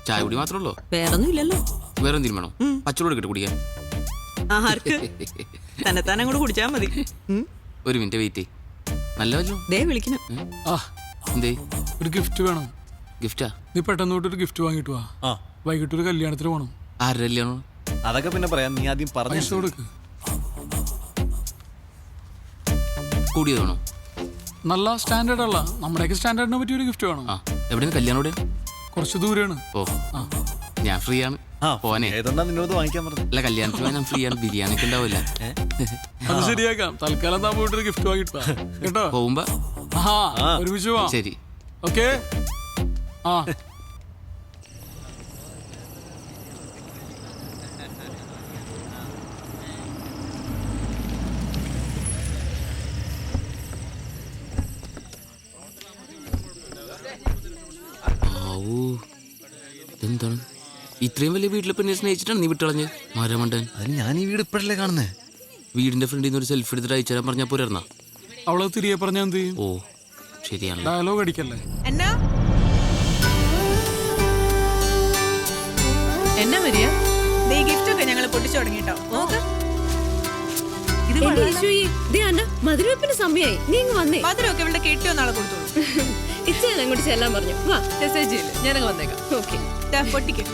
ചായ കുടി മാത്രമല്ലോ? വേറൊന്നും ഇല്ലല്ലോ. വേറെ എന്തെങ്കിലും വേണോ? പച്ചവെള്ളം എടുക്കട്ടെ കുടിക്കാൻ. ആർക്ക് തന്നെ കൂടെ കുടിച്ചാ മതി. ഒരു മിനിറ്റ് വെയിറ്റ്. നല്ല വല്ലോ ദേ വിളിക്കണം. എന്തേ? ഒരു ഗിഫ്റ്റ് വേണം. ഗിഫ്റ്റാ? നീ പെട്ടെന്ന് തൊട്ടൊരു ഗിഫ്റ്റ് വാങ്ങിട്ട് വാ. വൈകിട്ട് ഒരു കല്യാണത്തിന് പോകണം. ആരുടെ കല്യാണോ? അതൊക്കെ പിന്നെ പറയാം. നീ ആദ്യം പൈസ കൊടുക്ക്. കൂടിയത് വേണോ? നല്ല സ്റ്റാൻഡേർഡ് അല്ല, നമ്മുടെയൊക്കെ സ്റ്റാൻഡേർഡിനെ പറ്റിയ ഒരു ഗിഫ്റ്റ് വേണം. എവിടെയാണ് കല്യാണം? എവിടെ? കുറച്ച് ദൂരെയാണ്. ഓ ഞാൻ ഫ്രീ ആണ്. പോനെ നിന്നോട് വാങ്ങിക്കാൻ പറഞ്ഞു. അല്ല കല്യാണത്തിന് ഞാൻ ഫ്രീ ആണ്. ബിരിയാണി ഒക്കെ ഉണ്ടാവില്ല. അത് ശരിയാക്കാം. തൽക്കാലം താൻ പോയിട്ടൊരു ഗിഫ്റ്റ് വാങ്ങിട്ട് വാ കേട്ടോ. പോകുമ്പോ ഒരുമിച്ച് പോവാം. ശരി. ഓക്കെ. എന്താണ് ഇത്രയും വലിയ വീട്ടിലെ പെണ്ണെ സ്നേഹിച്ചിട്ടാണ് നീ വിട്ടളഞ്ഞ് മരമണ്ടൻ? അതിന് ഞാൻ ഈ വീട് ഇപ്പോഴല്ലേ കാണുന്നേ. വീടിന്റെ ഫ്രണ്ടിൽ നിന്ന് ഒരു സെൽഫി എടുത്തിട്ട് അയച്ചു തരാൻ പറഞ്ഞാൽ പോരാ? അവളെ തിരികെ പറഞ്ഞാൽ എന്ത് ചെയ്യും? ഓ ശരിയാണ്. ഡയലോഗ് അടിക്കല്ലേ. എന്നാ വരിക? ഗിഫ്റ്റ് ഒക്കെ ഞങ്ങൾ പൊട്ടിച്ചു തുടങ്ങിട്ടോ. മധുരവെപ്പിന് സമയായി. നീ വന്നേ. മധുരമൊക്കെ ഇവിടെ കെട്ടിയോ നാളെ കൊടുത്തോളൂ. ഇച്ചയാണ് അങ്ങോട്ട് ചെല്ലാൻ പറഞ്ഞു. വാ മെസ്സേജ് ഞാനങ്ങ് വന്നേക്കാം. ഓക്കെ പൊട്ടിക്ക്.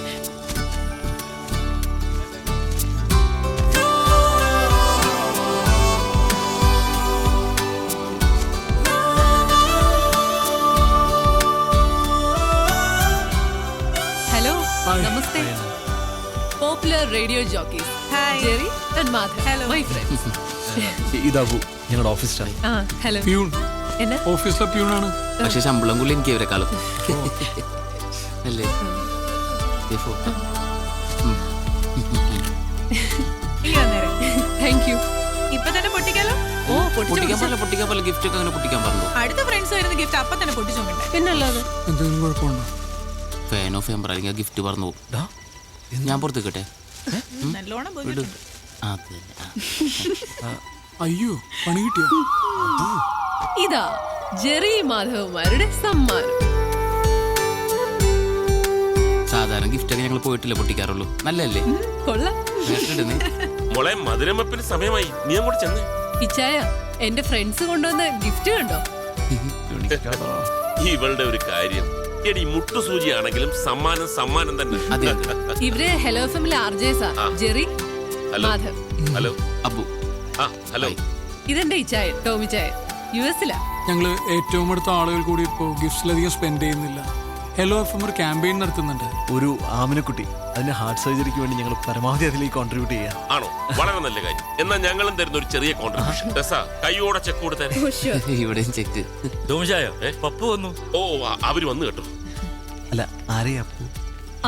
ഹലോ നമസ്തേ. Popular radio jockeys Jerry and Madhav. Hello my friends. ഇതാവൂ ഞങ്ങളുടെ ഓഫീസ് സ്റ്റാഫ്. ഹലോ. പ്യൂൺ. എന്നാ? ഓഫീസിലെ പ്യൂണാണ്. പക്ഷെ ശമ്പളം കൂടി എനിക്ക് ഇവരെക്കാളും അല്ലേ? Thank you. ഇപ്പൊ തന്നെ പൊട്ടിക്കാലോ. പൊട്ടിക്കാൻ പോലെ ഗിഫ്റ്റ് ഒക്കെ അങ്ങനെ പൊട്ടിക്കാൻ പറഞ്ഞു. അടുത്ത ഫ്രണ്ട്സ് വരുന്ന ഗിഫ്റ്റ് അപ്പൊ തന്നെ പൊട്ടിച്ചു നോക്കണ്ടേ? പിന്നല്ലാതെ എന്തെങ്കിലും കുഴപ്പമുണ്ടോ? ഫാൻ ഓഫ് ചെയ്യാൻ പറയുക ഗിഫ്റ്റ് പറഞ്ഞു പോകും. ഞാൻ പുറത്തേക്കട്ടെ. നല്ലോണം അയ്യോ പണി കിട്ടിയോ? ഇതാ ജെറി മാധവന്മാരുടെ സമ്മാനം. സാധാരണ ഗിഫ്റ്റ് ഒക്കെ ഞങ്ങൾ പോയിട്ടില്ല പൊട്ടിക്കാറുള്ളൂ. നല്ലല്ലേ? കൊള്ളാം. മോളെ മധുരം വെപ്പിന് സമയമായി. നീ അങ്ങോട്ട് ചെന്നേ. ഇച്ചായ എന്റെ ഫ്രണ്ട്സ് കൊണ്ടുവന്ന ഗിഫ്റ്റ് കണ്ടോ? ഇവളുടെ ഒരു കാര്യം എടി, മുട്ടുസൂചിയാണെങ്കിലും സമ്മാനം സമ്മാനം തന്നെ. ഇവര് ഹലോ ഫാമിലി ആർജേസാ. Jerry, Madhav. Hello Abu. Hello. ഇതെന്റെ ഇച്ചായ ടോമി ചായ. യുഎസിലാ. ഞങ്ങള് ഏറ്റവും അടുത്ത ആളുകൾ കൂടി ഇപ്പോ ഗിഫ്റ്റ്സിലധികം സ്പെൻഡ് ചെയ്യുന്നില്ല. ഹലോ എഫ് ഒരു ക്യാമ്പയിൻ നടത്തുന്നുണ്ട്. ഒരു ആമിനക്കുട്ടി അതിന് ഹാർട്ട് സർജറിക്ക് വേണ്ടി ഞങ്ങൾ പരമാവധി അതിലേക്ക് കോൺട്രിബ്യൂട്ട് ചെയ്യാം. ആണോ? വളരെ നല്ല കാര്യം. എന്നാൽ ഞങ്ങളും തരുന്ന ഒരു ചെറിയ കോൺട്രിബ്യൂഷൻ. കൈയോടെ ചെക്ക് കൊടുത്തേ. ഇവിടെയും ചെക്ക്. പപ്പു വന്നു. ഓ അവര് വന്നു കേട്ടോ. അല്ല ആരെയാ അപ്പു?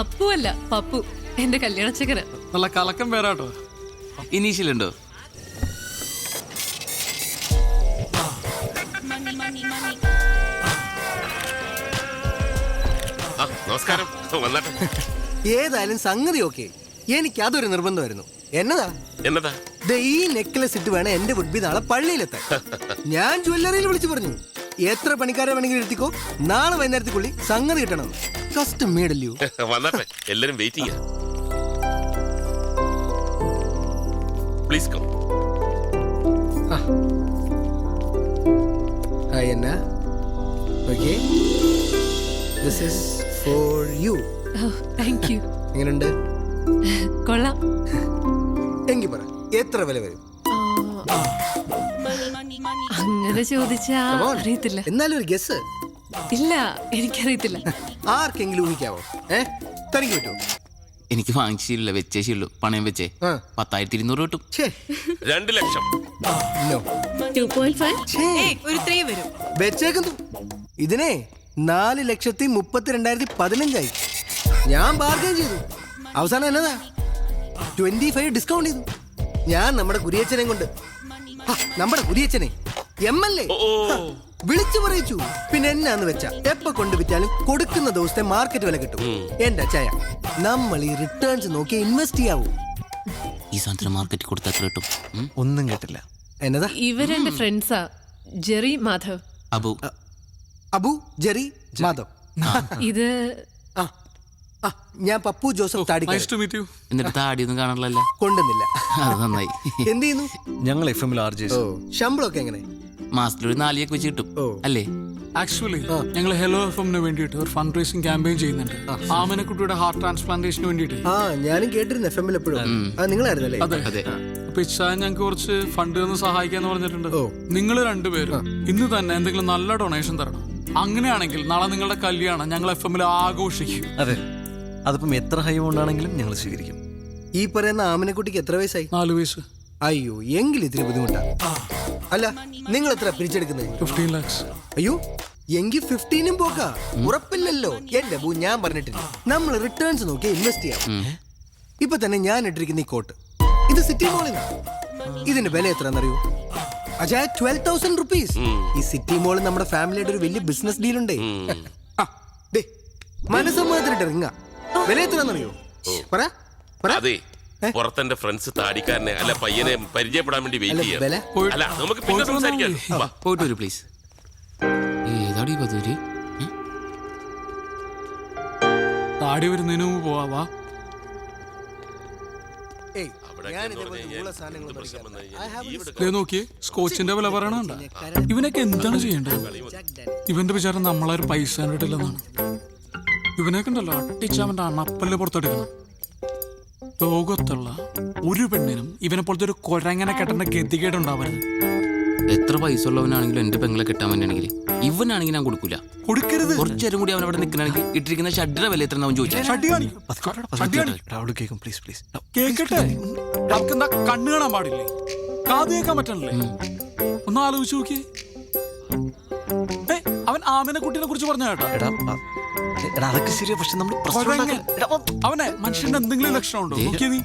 അപ്പു അല്ല പപ്പു, എന്റെ കല്യാണച്ചക്കന്. നല്ല കലക്കം പേരാട്ടോ. ഇനീഷ്യൽ ഉണ്ടോ? നമസ്കാരം. വന്നാട്ടെ. ഏതായാലും സംഗതി ഓക്കെ. എനിക്ക് അതൊരു നിർബന്ധമായിരുന്നു. എന്നതാ ഈ നെക്ലസ് ഇട്ട് വേണം എന്റെ വുഡ്ബി നാളെ പള്ളിയിലെത്താൻ. ഞാൻ ജ്വല്ലറിയിൽ വിളിച്ചു പറഞ്ഞു, എത്ര പണിക്കാരെ വേണമെങ്കിലും എടുത്തിക്കോ, നാളെ വൈകുന്നേരത്തേക്കുള്ളിൽ സംഗതി കിട്ടണം. കസ്റ്റം മേഡല്ലോ. വന്നാട്ടെ. എല്ലാരും waiting. Please come. Hi Anna. Okay, this is for you. Thank you. എങ്ങനെയുണ്ട്? കൊള്ളാം. എങ്കിൽ പറ, എത്ര വില വരും? അങ്ങനെ ചോദിച്ചാ അറിയത്തില്ല. എന്നാലും ഒരു ഗസ്. ഇല്ല, എനിക്കറിയത്തില്ല. ആർക്കെങ്കിലും ഊഹിക്കാവോ? തനിക്ക് പറ്റുമോ? എനിക്ക് വാങ്ങിച്ചില്ല, വെച്ചേശുള്ളൂ. പണയം വെച്ചേ 10,200 കിട്ടും. 2 ലക്ഷം. ഒരു 3 വരും. വെച്ചേക്കുന്നു. ഇതിനെ 4,32,15,015 ഞാൻ ബാർഗൈൻ ചെയ്തു. അവസാനം എന്നതാ 25 ഡിസ്കൗണ്ട് ചെയ്തു. ഞാൻ നമ്മുടെ കുരിയച്ചനെ കൊണ്ട്, നമ്മുടെ കുരിയച്ചനെ MLA വിളിച്ചു പറയിച്ചു. പിന്നെ എന്നാന്ന് വെച്ചാ എപ്പ കൊണ്ട് വിറ്റാലും കൊടുക്കുന്ന ദിവസത്തെ മാർക്കറ്റ് വില കിട്ടും. എന്റെ അച്ചായ, നമ്മൾ ഈ റിട്ടേൺസ് നോക്കി ഇൻവെസ്റ്റ് ചെയ്യാവൂ. ഈ സാധനം മാർക്കറ്റിൽ കൊടുത്താൽ കിട്ടും. ഒന്നും കേട്ടില്ല. എന്നതാ? ഇവരെന്റെ ഫ്രണ്ട്സാ. ജെറി, മാധവ്. അബു. അബു, ജെറി, മാധവ്. ഇത് ആ, ഞാൻ പപ്പു ജോസഫ് താടിക്കാരൻ. Nice to meet you. എന്നിട്ട് താടിയൊന്നും കാണാനല്ല. കൊണ്ടുവന്നില്ല. അത് നന്നായി. എന്ത് ചെയ്യുന്നു? ഞങ്ങൾ FM-ൽ RJs. ശമ്പളമൊക്കെ എങ്ങനെ? മാസത്തിലൊരു 4 ചാക്ക് വെച്ച് കിട്ടും അല്ലേ? ആക്ച്വലി ഞങ്ങൾ ഹെലോ FM-ന് വേണ്ടിയിട്ട് ഒരു ഫണ്ട് റേസിംഗ് ക്യാമ്പയിൻ ചെയ്യുന്നുണ്ട്. ആമനക്കുട്ടിയുടെ ഹാർട്ട് ട്രാൻസ്പ്ലാന്റേഷന് വേണ്ടിയിട്ട്. ആ, ഞാനും കേട്ടിരുന്നു FM-ൽ എപ്പോഴും. നിങ്ങളായിരുന്നല്ലേ? അതെ. അതെ. അപ്പൊ ഇച്ചാൻ ഞങ്ങൾക്ക് കുറച്ച് ഫണ്ട് തന്ന് സഹായിക്കാന്ന് പറഞ്ഞിട്ടുണ്ട്. നിങ്ങൾ രണ്ടുപേരും ഇന്ന് തന്നെ എന്തെങ്കിലും നല്ല ഡൊണേഷൻ തരണം. അങ്ങനെയാണെങ്കിൽ നാളെ നിങ്ങളുടെ കല്യാണം ഞങ്ങൾ FM-ൽ ആഘോഷിക്കും. അതെ, അതിപ്പം എത്ര ഹൈ കൊണ്ടാണെങ്കിലും ഞങ്ങൾ സ്വീകരിക്കും. ഈ പറയുന്ന ആമനക്കുട്ടിക്ക് എത്ര വയസ്സായി? 4 വയസ്സ്. അയ്യോ, എങ്കിൽ ഇത്തിരി ബുദ്ധിമുട്ടാ. അല്ല, നിങ്ങൾ എത്ര പിരിച്ചെടുക്കുന്നത്? 15 lakhs. അയ്യോ, എങ്കിൽ 15 പോക്കാ. ഉറപ്പില്ലല്ലോ. എന്റെ ബൂ, ഞാൻ പറഞ്ഞിട്ടില്ല, നമ്മൾ റിട്ടേൺസ് നോക്കി ഇൻവെസ്റ്റ് ചെയ്യാം. ഇപ്പൊ തന്നെ ഞാൻ ഇട്ടിരിക്കുന്ന ഈ കോട്ട്, ഇത് സിറ്റി മോളിൽ. ഇതിന്റെ വില എത്രയാണെന്നറിയോ? അജായ 12,000 rupees. ഈ സിറ്റി മോളിൽ നമ്മുടെ ഫാമിലിയുടെ ഒരു വലിയ ബിസിനസ് ഡീൽ ഉണ്ടേ. മനസ്സമ്മതത്തിലിട്ട് ഇറങ്ങ. വില എത്രയാണെന്നറിയോ? പറ. അതെ, പുറത്തെന്റെ ഫ്രണ്ട്സ് താടിക്കാരനെ അല്ല പയ്യനെ പരിചയപ്പെടാൻ വേണ്ടി വെയിറ്റ് ചെയ്യാം. വില അല്ല, നമുക്ക് പിന്നെ സംസാരിക്കാം. വാ. പോയിട്ട് വരൂ പ്ലീസ്. ഏതാടി പതൂരി? താടി വരുന്നതിന് മുമ്പ് പോവാ. ഏയ്, ഞാൻ ഇതേപോലെ ഉള്ള സാധനങ്ങളൊന്നും പഠിക്കാറില്ല. I have a ദേ നോക്കിയേ, സ്കോച്ചിന്റെ വില പറയണണ്ട. ഇവനൊക്കെ എന്താണ് ചെയ്യേണ്ടത്? ഇവന്റെ വിചാരം നമ്മളാരും പൈസ കണ്ടിട്ടില്ലെന്നാണ്. ഇവനൊക്കെ ഉണ്ടല്ലോ അട്ടിച്ചവന്റെ അണപ്പല്ല് പുറത്തെടുക്കണം. ലോകത്തുള്ള ഒരു പെണ്ണിനും ഇവനെ പോലത്തെ ഒരു കുഴങ്ങനെ കെട്ടേണ്ട ഗതികേടുണ്ടാവരുത്. എത്ര പൈസ ഉള്ളവനാണെങ്കിലും എന്റെ പെങ്ങളെ കിട്ടാൻ വേണ്ടിയാണെങ്കിൽ ഇവനാണെങ്കിൽ ഞാൻ കൊടുക്കൂല. കൊടുക്കരുത്. കുറച്ചേരം കൂടി അവൻ അവിടെ നിൽക്കണമെങ്കിൽ ഇട്ടിരിക്കുന്ന ഷഡ്ഡിന്റെ വില എത്ര അവൻ ചോദിച്ചാൽ ഷഡ്ഡി കാണിക്കും. രാഹുൽ കേൾക്കും, പ്ലീസ് പ്ലീസ്. കേക്കട്ടെ. നമുക്കെന്താ കണ്ണ് കാണാൻ പാടില്ലേ? കാത് കേൾക്കാൻ പറ്റണല്ലേ? ഒന്ന് ആലോചിച്ച് നോക്കിയേ. അവൻ ആമിനെ കുട്ടീനെ കുറിച്ച് പറഞ്ഞ കേട്ടോ. എടാ അതൊക്കെ ശരിയാ, പക്ഷെ നമ്മൾ അവനെ മനുഷ്യന്റെ എന്തെങ്കിലും ലക്ഷണം ഉണ്ടോ? നോക്കിയേ നീ,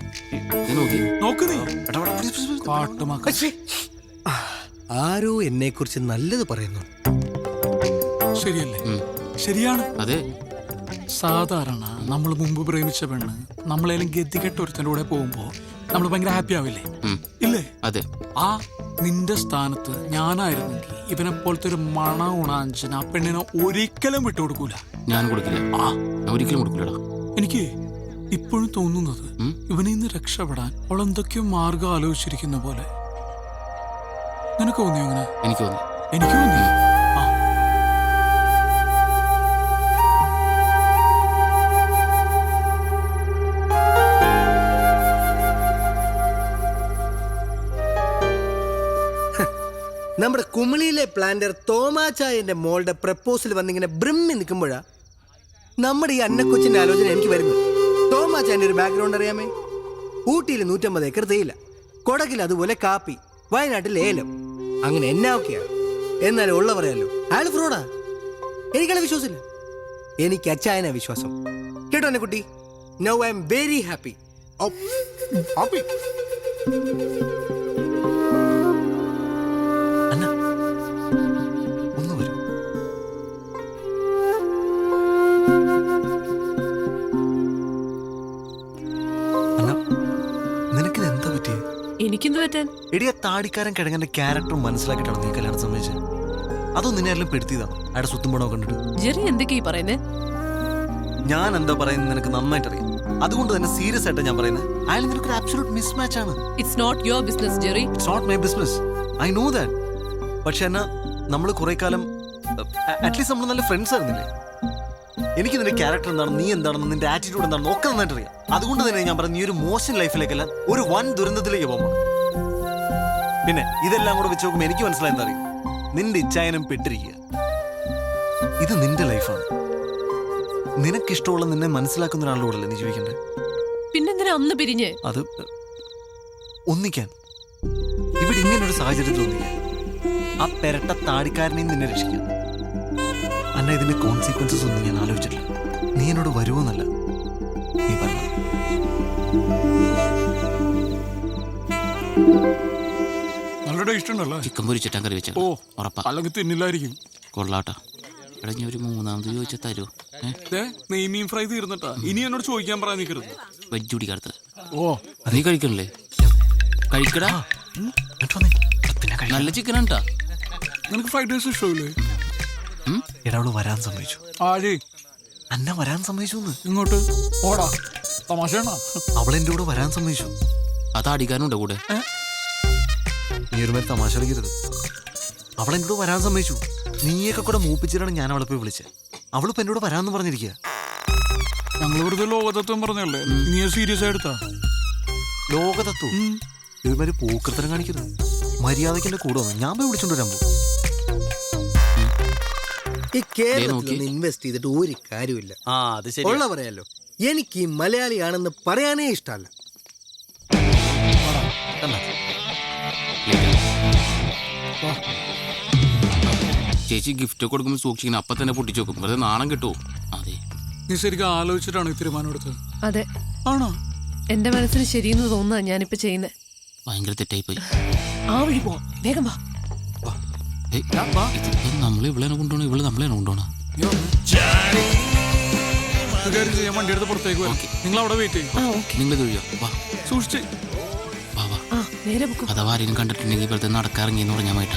നോക്ക് നീ. കാട്ടുമാക്ക. ആരോ എന്നെ കുറിച്ച് നല്ലത് പറയുന്നു. ശരിയല്ലേ? ശരിയാണ്. അതെ. സാധാരണ നമ്മൾ മുമ്പ് പ്രേമിച്ച പെണ്ണ് നമ്മളേലും ഗതികെട്ട ഒരുത്തൻ്റെ കൂടെ പോകുമ്പോ നമ്മൾ ഭയങ്കര ഹാപ്പി ആവില്ലേ? ഇല്ലേ? അതെ. ആ നിന്റെ സ്ഥാനത്ത് ഞാനായിരുന്നെങ്കിൽ ഇവനെ പോലത്തെ ഒരു മണ ഉണാഞ്ചന ആ പെണ്ണിനെ ഒരിക്കലും വിട്ടുകൊടുക്കൂല. ഞാൻ കൊടുക്കില്ല. ഞാൻ ഒരിക്കലും കൊടുക്കില്ലടാ. എനിക്ക് ഇപ്പോഴും തോന്നുന്നത് ഇവനിൽ നിന്ന് രക്ഷപ്പെടാൻ അവൾ എന്തൊക്കെയോ മാർഗം ആലോചിച്ചിരിക്കുന്ന പോലെ. നിനക്ക് തോന്നിയോ അങ്ങനെ? എനിക്ക് തോന്നി. എനിക്ക് തോന്നി. നമ്മുടെ കുമിളിയിലെ പ്ലാന്റർ തോമാച്ചായന്റെ മോളുടെ പ്രപ്പോസൽ വന്നിങ്ങനെ ബ്രിമ്മി നിൽക്കുമ്പോഴാ നമ്മുടെ ഈ അന്നക്കൊച്ചിന്റെ ആലോചന എനിക്ക് വരുന്നത്. തോമാച്ചായന്റെ ഒരു ബാക്ക്ഗ്രൗണ്ട് അറിയാമേ? ഊട്ടിയിൽ 150 ഏക്കർ തേയില, കൊടകിൽ അതുപോലെ കാപ്പി, വയനാട്ടിൽ ഏലം, അങ്ങനെ എന്നാ എന്നാലും ഉള്ള പറയാലോ, അയാൾ ഫ്രോഡാ. എനിക്കയാളെ വിശ്വാസമില്ല. എനിക്ക് അച്ചായനാ വിശ്വാസം. കേട്ടോ എന്നെ കുട്ടി? Now I am very happy. ഒന്ന് വരും. അന്ന, നിനക്കിത് എന്താ പറ്റിയേ? എനിക്കെന്ത് പറ്റാൻ? എടിയ താടിക്കാരൻ കിഴങ്ങന്റെ ക്യാരക്ടറും മനസ്സിലാക്കിയിട്ടാണ് നീ കല്യാണം സമ്മതിച്ചത്. അതോ നിന്നെ ആരെങ്കിലും പെടുത്തിയതാണ് അയാളുടെ സ്വത്തും പണമോ കണ്ടിട്ട്? ജെറി എന്തൊക്കെയാ പറയുന്നേ? ഞാൻ എന്താ പറയുന്നത് നിനക്ക് നന്നായിട്ട് അറിയാം. അതുകൊണ്ട് തന്നെ സീരിയസ് ആയിട്ട് ഞാൻ പറയുന്നത്, അയാൾ നിനക്കൊരു അബ്സല്യൂട്ട് മിസ്മാച്ച് ആണ്. It's not your business Jerry. It's not my business, I know that. പക്ഷെ എന്നാ നമ്മൾ കുറെ കാലം അറ്റ്ലീസ്റ്റ് നമ്മൾ നല്ല ഫ്രണ്ട്സ് ആയിരുന്നില്ലേ? എനിക്ക് നിന്റെ ക്യാരക്ടർ എന്താണെന്ന്, നീ എന്താണെന്ന്, നിന്റെ ആറ്റിറ്റ്യൂഡ് എന്താണെന്ന് ഒക്കെ നന്നായിട്ട് അറിയാം. അതുകൊണ്ട് തന്നെ ഞാൻ പറഞ്ഞു, നീ ഒരു മോശം ലൈഫിലേക്കല്ല ഒരു വൻ ദുരന്തത്തിലേക്ക് പോകുമ്പോൾ. പിന്നെ ഇതെല്ലാം കൂടെ വെച്ച് നോക്കുമ്പോൾ എനിക്ക് മനസ്സിലായി എന്താ അറിയും, നിന്റെ ഇച്ഛായനം പെട്ടിരിക്കുക. ഇത് നിന്റെ ലൈഫാണ്. നിനക്കിഷ്ടമുള്ള നിന്നെ മനസ്സിലാക്കുന്ന ഒരാളുടെ കൂടെ അല്ലേ നീ ജീവിക്കണ്ടേ? പിന്നെന്തിനാ അന്ന് പിരിഞ്ഞ്? അത് ഒന്നിക്കാൻ, ഇവിടെ ഇങ്ങനൊരു സാഹചര്യത്തിൽ ഒന്നിക്കാൻ, ആ പെരട്ട താടിക്കാരനെയും നിന്നെ രക്ഷിക്കാം. അന്ന ഇതിന്റെ കോൺസിക്വൻസസ് ഒന്നും ഞാൻ ആലോചിച്ചിട്ടില്ല. നീ എന്നോട് വരുമോന്നല്ല, നീ പറഞ്ഞു. നല്ല ടേസ്റ്റ് ഉണ്ടല്ലോ. ചിക്കൻ പൊരിച്ചിട്ടാൻ കറി വെച്ചാൽ ഉറപ്പാ. അല്ലെങ്കിൽ തിന്നില്ലായിരിക്കും. കൊള്ളാട്ടാ. എടാ ഞാൻ ഒരു 3ാമത് ചോദിച്ചാൽ തരുമോ? നെയ്മീൻ ഫ്രൈ തീർന്നിട്ടാ. ഇനി എന്നോട് ചോദിക്കാൻ പറയാൻ നിൽക്കരുത്. വെജ് കുടിക്കാത്ത. നീ കഴിക്കണല്ലേ? കഴിക്കടാ. നല്ല ചിക്കൻ ട്ടാ. നിനക്ക് ഫ്രൈഡ് റൈസ് ഇഷ്ടമില്ലേ? എടാ അവള് വരാൻ സമ്മതിച്ചു. ആഴേ അന്ന വരാൻ സമ്മതിച്ചു എന്ന്. ഇങ്ങോട്ട് ഓടാ, തമാശയാണോ? അവൾ എൻ്റെ കൂടെ വരാൻ സമ്മതിച്ചു. അത് അടിക്കാനുണ്ടോ കൂടെ? നീ ഒരു മേലെ തമാശ കളിക്കരുത്. അവൾ എൻ്റെ കൂടെ വരാൻ സമ്മതിച്ചു. നീയൊക്കെ കൂടെ മൂപ്പിച്ചിട്ടാണ് ഞാൻ അവളെ പോയി വിളിച്ചത്. അവളിപ്പോ എൻ്റെ കൂടെ വരാമെന്ന് പറഞ്ഞിരിക്കുക. ഞങ്ങൾ വെറുതെ ലോകതത്വം പറഞ്ഞല്ലേ, നീ സീരിയസ് ആയിട്ടാ? ലോകതത്വം ഇതുമാതിരി പൂക്കൃത്തരം കാണിക്കരുത്. മര്യാദയ്ക്ക് എൻ്റെ കൂടെ വന്നു, ഞാൻ പോയി വിളിച്ചോണ്ട് വരാൻ പോകും. ഈ കേരളത്തിൽ ഇൻവെസ്റ്റ് ചെയ്തിട്ട് ഒരു കാര്യമില്ല. ഉള്ള പറയാലോ, എനിക്ക് ഈ മലയാളിയാണെന്ന് പറയാനേ ഇഷ്ടമല്ല. ചേച്ചി ഗിഫ്റ്റ് കൊടുക്കുമ്പോൾ സൂക്ഷിക്കണം, അപ്പൊ തന്നെ പൊട്ടിച്ചു വെക്കും. വെറുതെ നാണം കിട്ടുമോ? അതെ. നീ ശരിക്കും ആലോചിച്ചിട്ടാണ് ഈ തീരുമാനം എടുത്തത്? അതെ, ആണോ? എന്റെ മനസ്സിന് ശരിയെന്ന് തോന്നുക ഞാനിപ്പോ ചെയ്യുന്നത്. ഭയങ്കര തെറ്റായി പോയി. ആ വഴി പോവാം, വേഗം വാ. നമ്മളെ ഇവളെ കൊണ്ടുപോകണം, ഇവള് നമ്മളെ കൊണ്ടുപോകണം. ഞാൻ വണ്ടി എടുത്ത് പുറത്തേക്ക് വരാം, നിങ്ങൾ അവിടെ വെയിറ്റ് ചെയ്യും. നിങ്ങൾ തൊഴിയോ? വാ, സൂക്ഷിച്ച് വാ വാ. നേരെ പൊക്കോ. അഥവാ ആരെയും കണ്ടിട്ടുണ്ടെങ്കിൽ വെറുതെ നടക്കാറിങ്ങിയെന്ന് പറഞ്ഞാൽ വേണ്ട.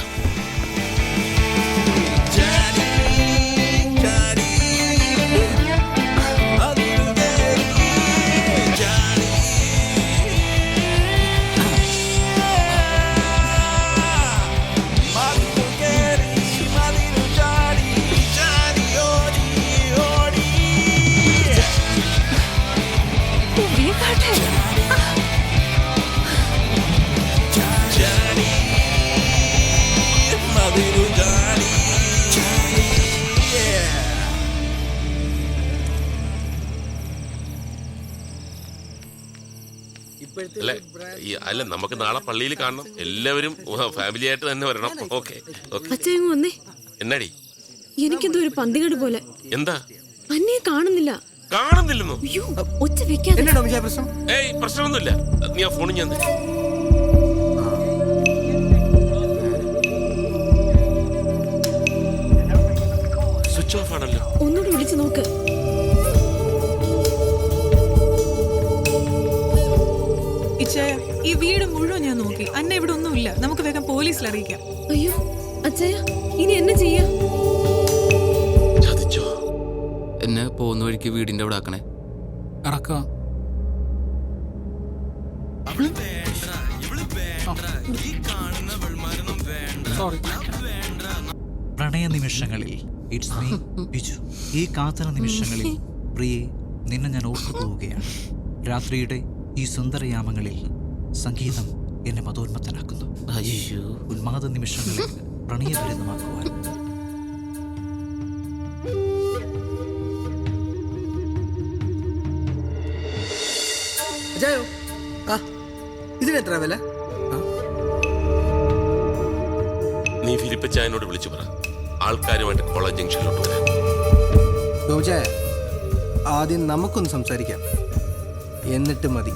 അല്ല, നമുക്ക് നാളെ പള്ളിയിൽ കാണണം. എല്ലാവരും ഫാമിലി ആയിട്ട് തന്നെ വരണം. ഓക്കെ അച്ഛൻ വന്നേ. എന്നാടി? എനിക്കെന്തോ ഒരു പന്തികേട് പോലെ. എന്താ? അന്നേ കാണുന്നില്ല. കാണുന്നില്ലെന്നോ? ഒച്ച വെക്കാതെ. എന്നാണോ വിജയ പ്രശ്നം? ഏയ്, പ്രശ്നമൊന്നുമില്ല. നീ ആ ഫോണിൽ ഞാൻ സ്വിച്ച് ഓഫ് ആണല്ലോ. ഒന്നുകൂടി വിളിച്ചു നോക്ക്. ഇച്ചായ, ഈ വീട് മുഴുവൻ ഞാൻ നോക്കി. അന്ന ഇവിടെ ഒന്നുമില്ല. നമുക്ക് വേഗം പോലീസിൽ അറിയിക്കാം. അയ്യോ അച്ഛയ, ഇനി എന്നെ ചെയ്യാ? ചതിച്ചോ? എന്നെ പോകുന്ന വഴിക്ക് വീടിന്റെ അവിടെ ആക്കണേ. ഇറക്കാം. സോറി. പ്രണയ നിമിഷങ്ങളിൽ ഇറ്റ്സ് മീ ബിജു. ഈ കാത്തന നിമിഷങ്ങളിൽ പ്രിയെ നിന്നെ ഞാൻ ഓർത്തു പോവുകയാണ്. രാത്രിയുടെ ഈ സുന്ദരയാമങ്ങളിൽ സംഗീതം എന്നെ മതോന്മത്തനാക്കുന്നു. ഉന്മാദ നിമിഷങ്ങളിൽ പ്രണയദുരിതമാക്കുവാൻ. അജയോ, ഇതിനെത്ര വില? നീ ഫിലിപ്പച്ചായനോട് വിളിച്ചു പറ, ആൾക്കാരുമായിട്ട് കോളേജ് ജംഗ്ഷനിലോട്ട് വരാൻ. ഗോജായ, ആദ്യം നമുക്കൊന്ന് സംസാരിക്കാം, എന്നിട്ട് മതി.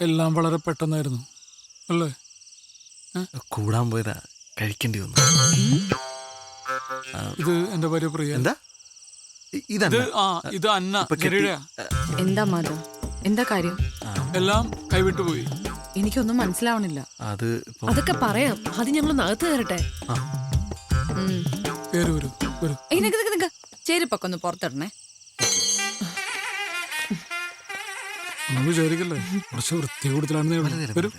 എല്ലാം വളരെ പെട്ടെന്നായിരുന്നു അല്ലേ? കൂടാൻ പോയതാ, കഴിക്കേണ്ടി വന്നു. ഇത് എന്റെ ഭാര്യ പ്രിയ. എന്താ ഇത് ഇത് അന്ന. എന്താ മാധവ്, എന്താ കാര്യം? എല്ലാം കൈവിട്ടു പോയി. എനിക്കൊന്നും മനസ്സിലാവണില്ല. അത് അതൊക്കെ പറയാം, അത് ഞങ്ങൾ നകത്ത് കയറട്ടെ. ചെരുപ്പൊക്കെ ഒന്ന് പുറത്തിടണേ. ഒന്നും വിചാരിക്കല്ലേ, കുറച്ച് വൃത്തി കൂടുതലാണെന്നേ വരും.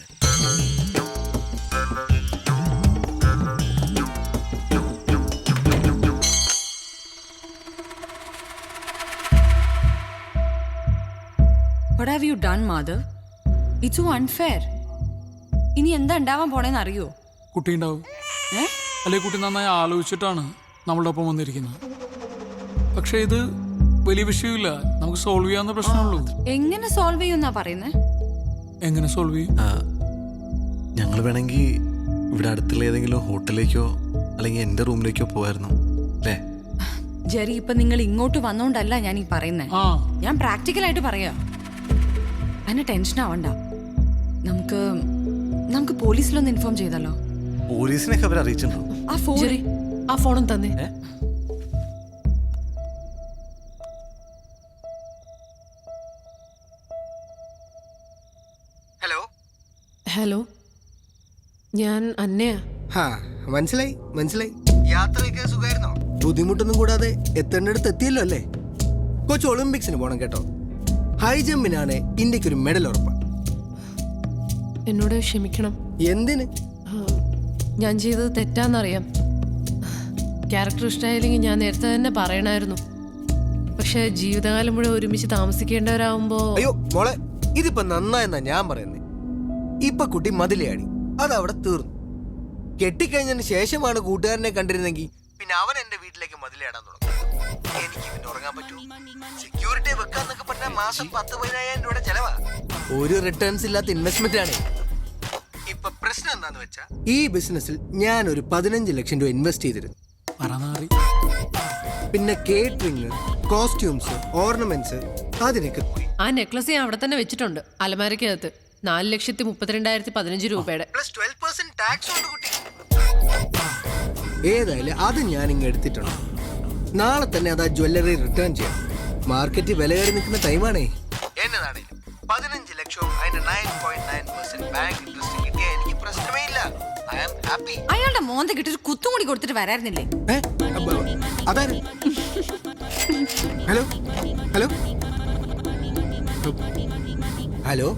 What have you done, Madhav? It's so unfair. ഇനി എന്താ ഉണ്ടാവാൻ പോണേന്ന് അറിയോ? കുട്ടി ഉണ്ടാവും. അല്ലെ, കുട്ടി നന്നായി ആലോചിച്ചിട്ടാണ് നമ്മളുടെ ഒപ്പം വന്നിരിക്കുന്നത്. പക്ഷെ ഇത് വലിയ വിഷയമില്ല, നമുക്ക് സോൾവ് ചെയ്യാവുന്ന പ്രശ്നമുള്ളൂ. എങ്ങനെ സോൾവ് ചെയ്യുന്നാ പറയുന്നേ? എങ്ങനെ സോൾവ് ചെയ്യും? ഞങ്ങൾ വേണമെങ്കിൽ ഇവിടെ അടുത്തുള്ള ഏതെങ്കിലും ഹോട്ടലിലേക്കോ അല്ലെങ്കിൽ എൻ്റെ റൂമിലേക്കോ പോയായിരുന്നു അല്ലേ? ജെറി ഇപ്പൊ നിങ്ങൾ ഇങ്ങോട്ട് വന്നോണ്ടല്ല ഞാൻ ഈ പറയുന്നേ. ആ ഞാൻ പ്രാക്ടിക്കലായിട്ട് പറയാ. അതിന് ടെൻഷൻ ആവണ്ട. നമുക്ക് പോലീസിലൊന്ന് ഇൻഫോം ചെയ്തല്ലോ. പോലീസിനൊക്കെ അവർ അറിയിച്ചിട്ടുണ്ടോ? ആ ഫോൺ ജെറി ആ ഫോണും തന്നെ. ഹലോ. ഹലോ, ഞാൻ അന്നയാ. ഹാ, മനസ്സിലായി. യാത്രയൊക്കെ സുഖമായിരുന്നോ? ബുദ്ധിമുട്ടൊന്നും കൂടാതെ എത്തേണ്ടടുത്ത് എത്തിയല്ലോ അല്ലേ? കൊച്ചു ഒളിമ്പിക്സിന് പോണം കേട്ടോ. ഹൈ ജമ്പിനാണ് ഇന്ത്യക്ക് ഒരു മെഡൽ ഉറപ്പാണ്. എന്നോട് ക്ഷമിക്കണം. എന്തിന്? ഞാൻ ചെയ്തത് തെറ്റാന്നറിയാം. ക്യാരക്ടർ ഇഷ്ടമായില്ലെങ്കിൽ ഞാൻ നേരത്തെ തന്നെ പറയണമായിരുന്നു. പക്ഷെ ജീവിതകാലം മുഴുവൻ ഒരുമിച്ച് താമസിക്കേണ്ടവരാകുമ്പോ അയ്യോ മോളെ, ഇതിപ്പോ നന്നായെന്നാ ഞാൻ പറയുന്നത്. ഇപ്പൊ കുട്ടി മതിലയാടി, അതവിടെ തീർന്നു. കെട്ടിക്കഴിഞ്ഞതിന് ശേഷമാണ് കൂട്ടുകാരനെ കണ്ടിരുന്നെങ്കിൽ പിന്നെ അവൻ എന്റെ വീട്ടിലേക്ക് മതിലയാടാൻ തുടങ്ങും. എനിക്ക് പിന്നെ ഉറങ്ങാൻ പറ്റൂ? സെക്യൂരിറ്റി വെക്കാന്നൊക്കെ പറഞ്ഞാൽ മാസം 10,000-15,000 രൂപയുടെ ചെലവാ. ഒരു റിട്ടേൺസ് ഇല്ലാത്ത ഇൻവെസ്റ്റ്മെന്റ് ആണ്. ഇപ്പൊ പ്രശ്നം എന്താന്ന് വെച്ചാ, ഈ ബിസിനസ്സിൽ ഞാൻ ഒരു 15 ലക്ഷം രൂപ ഇൻവെസ്റ്റ് ചെയ്തിരുന്നു. പറനാറി. പിന്നെ കേറ്ററിംഗ്, കോസ്റ്റ്യൂംസ്, ഓർണമെന്റ്സ്, അതിനൊക്കെ കൂടി. ആ നെക്ലസ് ഞാൻ അവിടെ തന്നെ വെച്ചിട്ടുണ്ട് അലമാരക്കകത്ത്. 4,32,15 രൂപയുടെ. പ്ലസ് 12% ടാക്സ് ഉണ്ട് കുട്ടി. ഏതായാലും അത് ഞാൻ ഇങ്ങ് എടുത്തിട്ടുണ്ട്. നാളെ തന്നെ അത് ആ ജ്വല്ലറി റിട്ടേൺ ചെയ്യാം. മാർക്കറ്റ് വില കയറി നിൽക്കുന്ന ടൈമാണേ. എന്നതാണേലും 15 ലക്ഷവും അതിന്റെ 9.9% ബാങ്ക് ഇൻട്രസ്റ്റ് കിട്ടിയ എനിക്ക് പ്രശ്നമേ ഇല്ല. I am happy. അയാളുടെ മോന്ത കിട്ടി ഒരു കുത്തും കൂടി കൊടുത്തിട്ട് വരായിരുന്നില്ലേ? അതാര്? Hello hello hello.